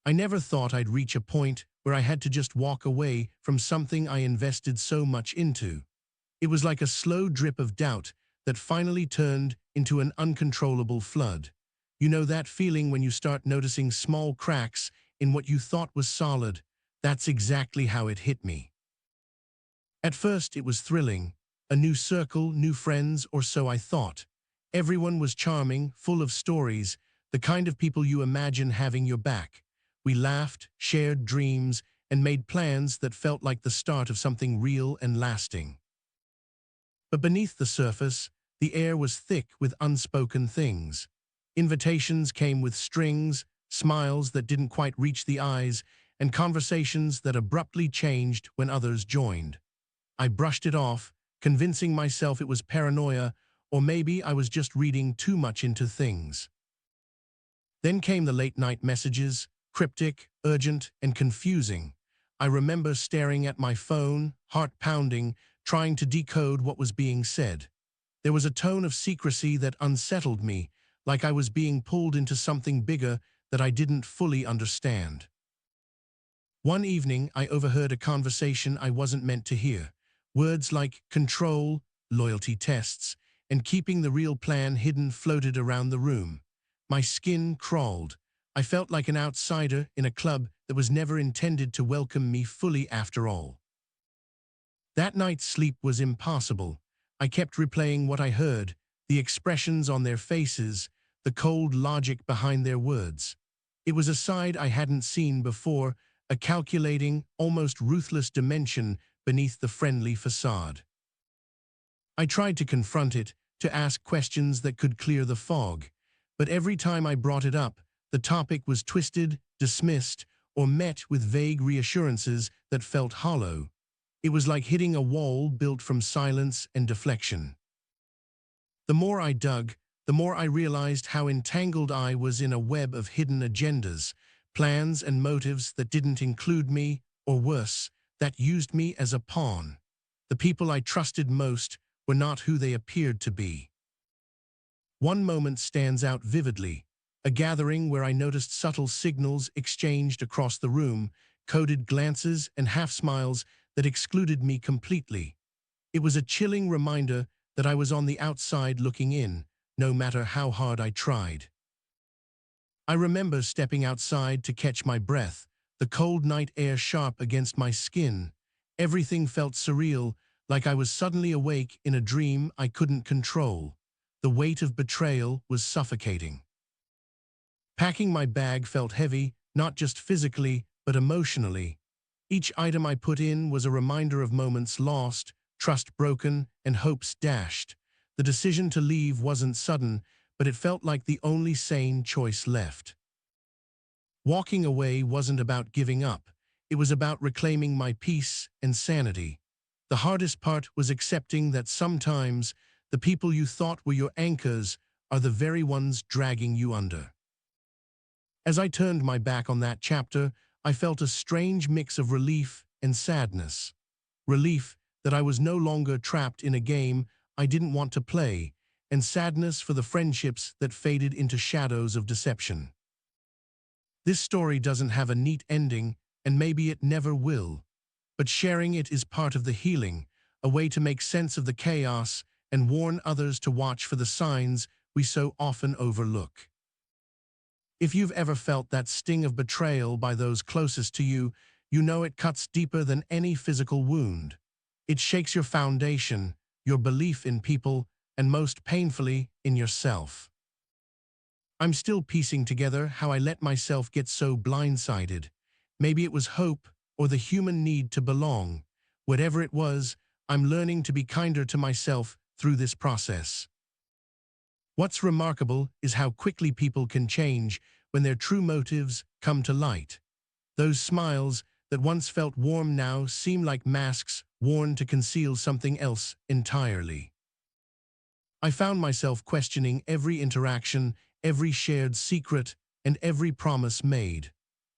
I never thought I'd reach a point where I had to just walk away from something I invested so much into. It was like a slow drip of doubt that finally turned into an uncontrollable flood. You know that feeling when you start noticing small cracks in what you thought was solid? That's exactly how it hit me. At first, it was thrilling. A new circle, new friends, or so I thought. Everyone was charming, full of stories, the kind of people you imagine having your back. We laughed, shared dreams, and made plans that felt like the start of something real and lasting. But beneath the surface, the air was thick with unspoken things. Invitations came with strings, smiles that didn't quite reach the eyes, and conversations that abruptly changed when others joined. I brushed it off, convincing myself it was paranoia, or maybe I was just reading too much into things. Then came the late-night messages, cryptic, urgent, and confusing. I remember staring at my phone, heart pounding, trying to decode what was being said. There was a tone of secrecy that unsettled me, like I was being pulled into something bigger that I didn't fully understand. One evening, I overheard a conversation I wasn't meant to hear. Words like control, loyalty tests, and keeping the real plan hidden floated around the room. My skin crawled. I felt like an outsider in a club that was never intended to welcome me fully after all. That night's sleep was impossible. I kept replaying what I heard, the expressions on their faces, the cold logic behind their words. It was a side I hadn't seen before, a calculating, almost ruthless dimension beneath the friendly facade. I tried to confront it, to ask questions that could clear the fog, but every time I brought it up, the topic was twisted, dismissed, or met with vague reassurances that felt hollow. It was like hitting a wall built from silence and deflection. The more I dug, the more I realized how entangled I was in a web of hidden agendas, plans and motives that didn't include me, or worse, that used me as a pawn. The people I trusted most were not who they appeared to be. One moment stands out vividly, a gathering where I noticed subtle signals exchanged across the room, coded glances and half-smiles that excluded me completely. It was a chilling reminder that I was on the outside looking in, no matter how hard I tried. I remember stepping outside to catch my breath, the cold night air sharp against my skin. Everything felt surreal, like I was suddenly awake in a dream I couldn't control. The weight of betrayal was suffocating. Packing my bag felt heavy, not just physically, but emotionally. Each item I put in was a reminder of moments lost, trust broken, and hopes dashed. The decision to leave wasn't sudden, but it felt like the only sane choice left. Walking away wasn't about giving up. It was about reclaiming my peace and sanity. The hardest part was accepting that sometimes the people you thought were your anchors are the very ones dragging you under. As I turned my back on that chapter, I felt a strange mix of relief and sadness. Relief that I was no longer trapped in a game I didn't want to play, and sadness for the friendships that faded into shadows of deception. This story doesn't have a neat ending, and maybe it never will. But sharing it is part of the healing, a way to make sense of the chaos and warn others to watch for the signs we so often overlook. If you've ever felt that sting of betrayal by those closest to you, you know it cuts deeper than any physical wound. It shakes your foundation, your belief in people, and most painfully, in yourself. I'm still piecing together how I let myself get so blindsided. Maybe it was hope or the human need to belong. Whatever it was, I'm learning to be kinder to myself through this process. What's remarkable is how quickly people can change when their true motives come to light. Those smiles that once felt warm now seem like masks worn to conceal something else entirely. I found myself questioning every interaction, every shared secret, and every promise made.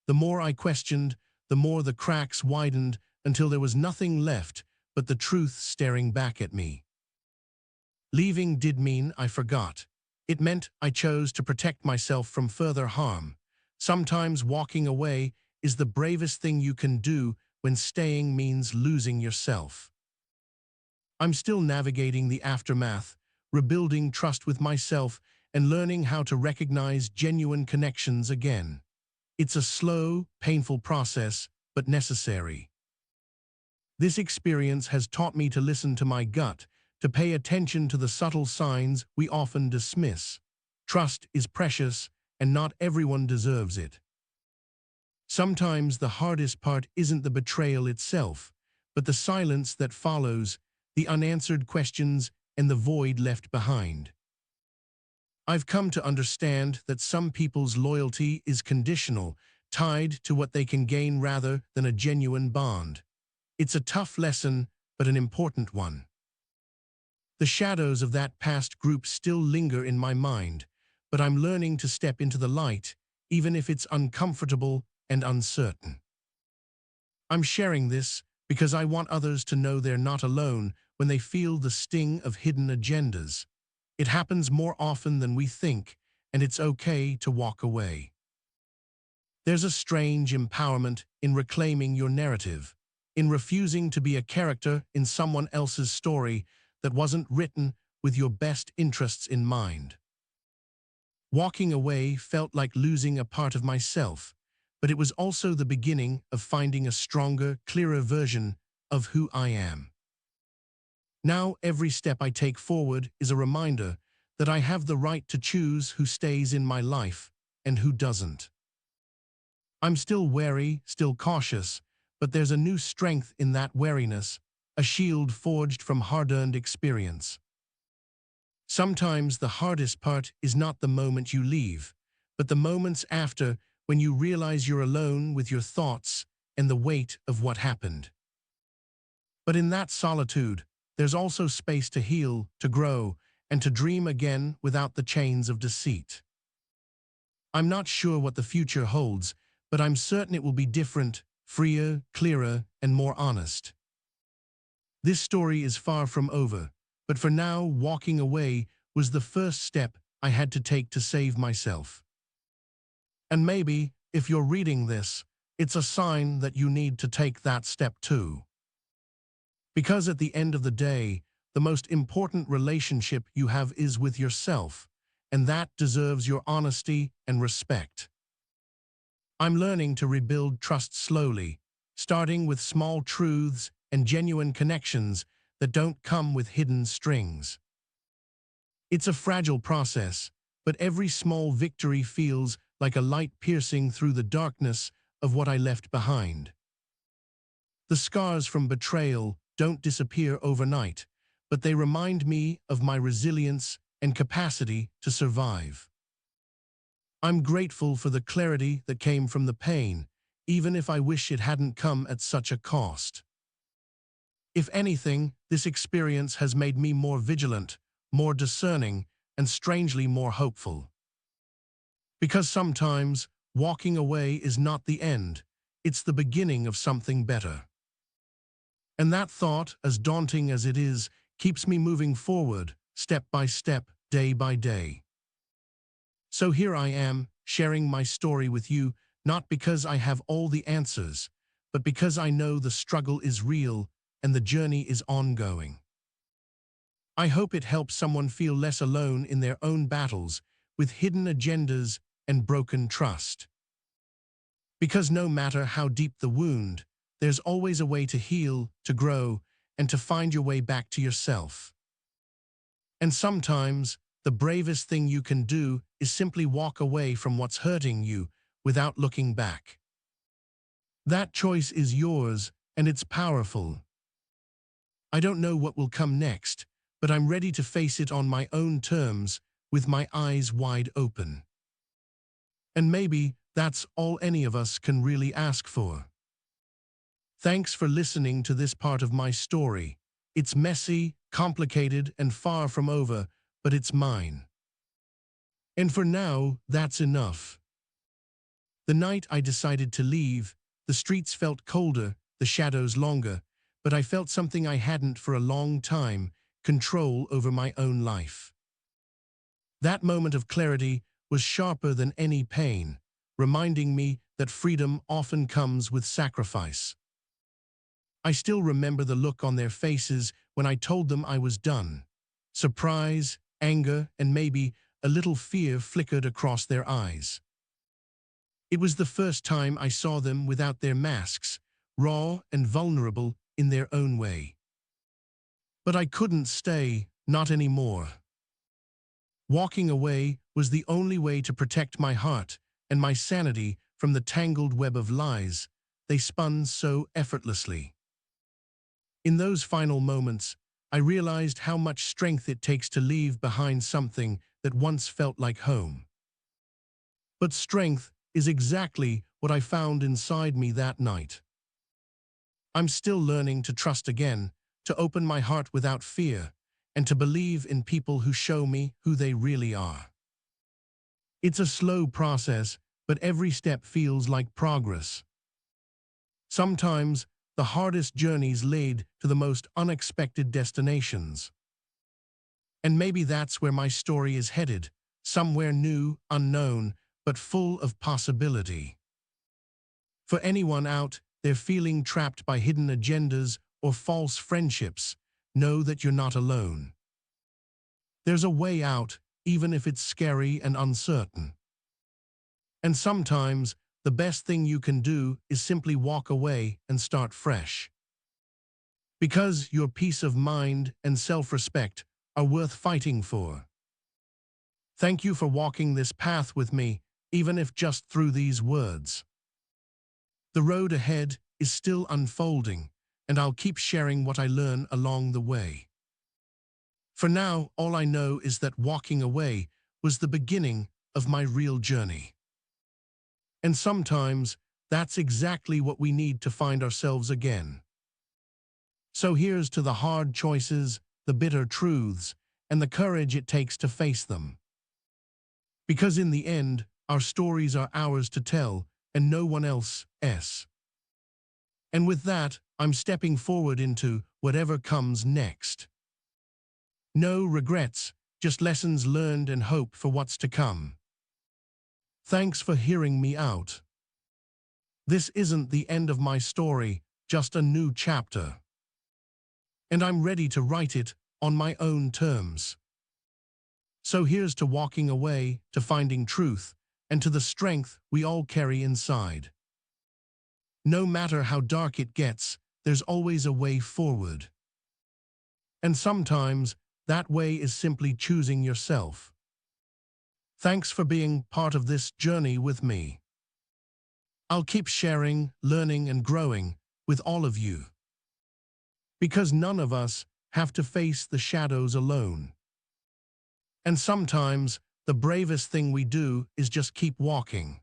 The more I questioned, the more the cracks widened until there was nothing left but the truth staring back at me. Leaving did mean I forgot. It meant I chose to protect myself from further harm. Sometimes walking away is the bravest thing you can do when staying means losing yourself. I'm still navigating the aftermath, rebuilding trust with myself and learning how to recognize genuine connections again. It's a slow, painful process, but necessary. This experience has taught me to listen to my gut, to pay attention to the subtle signs we often dismiss. Trust is precious, and not everyone deserves it. Sometimes the hardest part isn't the betrayal itself, but the silence that follows, the unanswered questions, and the void left behind. I've come to understand that some people's loyalty is conditional, tied to what they can gain rather than a genuine bond. It's a tough lesson, but an important one. The shadows of that past group still linger in my mind, but I'm learning to step into the light, even if it's uncomfortable and uncertain. I'm sharing this because I want others to know they're not alone when they feel the sting of hidden agendas. It happens more often than we think, and it's okay to walk away. There's a strange empowerment in reclaiming your narrative, in refusing to be a character in someone else's story that wasn't written with your best interests in mind. Walking away felt like losing a part of myself, but it was also the beginning of finding a stronger, clearer version of who I am. Now every step I take forward is a reminder that I have the right to choose who stays in my life and who doesn't. I'm still wary, still cautious, but there's a new strength in that wariness, a shield forged from hard-earned experience. Sometimes the hardest part is not the moment you leave, but the moments after, when you realize you're alone with your thoughts and the weight of what happened. But in that solitude, there's also space to heal, to grow, and to dream again without the chains of deceit. I'm not sure what the future holds, but I'm certain it will be different, freer, clearer, and more honest. This story is far from over, but for now, walking away was the first step I had to take to save myself. And maybe, if you're reading this, it's a sign that you need to take that step too. Because at the end of the day, the most important relationship you have is with yourself, and that deserves your honesty and respect. I'm learning to rebuild trust slowly, starting with small truths and genuine connections that don't come with hidden strings. It's a fragile process, but every small victory feels like a light piercing through the darkness of what I left behind. The scars from betrayal don't disappear overnight, but they remind me of my resilience and capacity to survive. I'm grateful for the clarity that came from the pain, even if I wish it hadn't come at such a cost. If anything, this experience has made me more vigilant, more discerning, and strangely more hopeful. Because sometimes, walking away is not the end, it's the beginning of something better. And that thought, as daunting as it is, keeps me moving forward, step by step, day by day. So here I am, sharing my story with you, not because I have all the answers, but because I know the struggle is real and the journey is ongoing. I hope it helps someone feel less alone in their own battles with hidden agendas and broken trust. Because no matter how deep the wound, there's always a way to heal, to grow, and to find your way back to yourself. And sometimes, the bravest thing you can do is simply walk away from what's hurting you without looking back. That choice is yours, and it's powerful. I don't know what will come next, but I'm ready to face it on my own terms, with my eyes wide open. And maybe that's all any of us can really ask for. Thanks for listening to this part of my story. It's messy, complicated, and far from over, but it's mine. And for now, that's enough. The night I decided to leave, the streets felt colder, the shadows longer, but I felt something I hadn't for a long time, control over my own life. That moment of clarity was sharper than any pain, reminding me that freedom often comes with sacrifice. I still remember the look on their faces when I told them I was done. Surprise, anger, and maybe a little fear flickered across their eyes. It was the first time I saw them without their masks, raw and vulnerable in their own way. But I couldn't stay, not anymore. Walking away was the only way to protect my heart and my sanity from the tangled web of lies they spun so effortlessly. In those final moments, I realized how much strength it takes to leave behind something that once felt like home. But strength is exactly what I found inside me that night. I'm still learning to trust again, to open my heart without fear, and to believe in people who show me who they really are. It's a slow process, but every step feels like progress. Sometimes, the hardest journeys lead to the most unexpected destinations. And maybe that's where my story is headed, somewhere new, unknown, but full of possibility. For anyone out there feeling trapped by hidden agendas or false friendships, know that you're not alone. There's a way out, even if it's scary and uncertain. And sometimes, the best thing you can do is simply walk away and start fresh. Because your peace of mind and self-respect are worth fighting for. Thank you for walking this path with me, even if just through these words. The road ahead is still unfolding, and I'll keep sharing what I learn along the way. For now, all I know is that walking away was the beginning of my real journey. And sometimes, that's exactly what we need to find ourselves again. So here's to the hard choices, the bitter truths, and the courage it takes to face them. Because in the end, our stories are ours to tell, and no one else's. And with that, I'm stepping forward into whatever comes next. No regrets, just lessons learned and hope for what's to come. Thanks for hearing me out. This isn't the end of my story, just a new chapter. And I'm ready to write it on my own terms. So here's to walking away, to finding truth, and to the strength we all carry inside. No matter how dark it gets, there's always a way forward. And sometimes, that way is simply choosing yourself. Thanks for being part of this journey with me. I'll keep sharing, learning, and growing with all of you. Because none of us have to face the shadows alone. And sometimes, the bravest thing we do is just keep walking.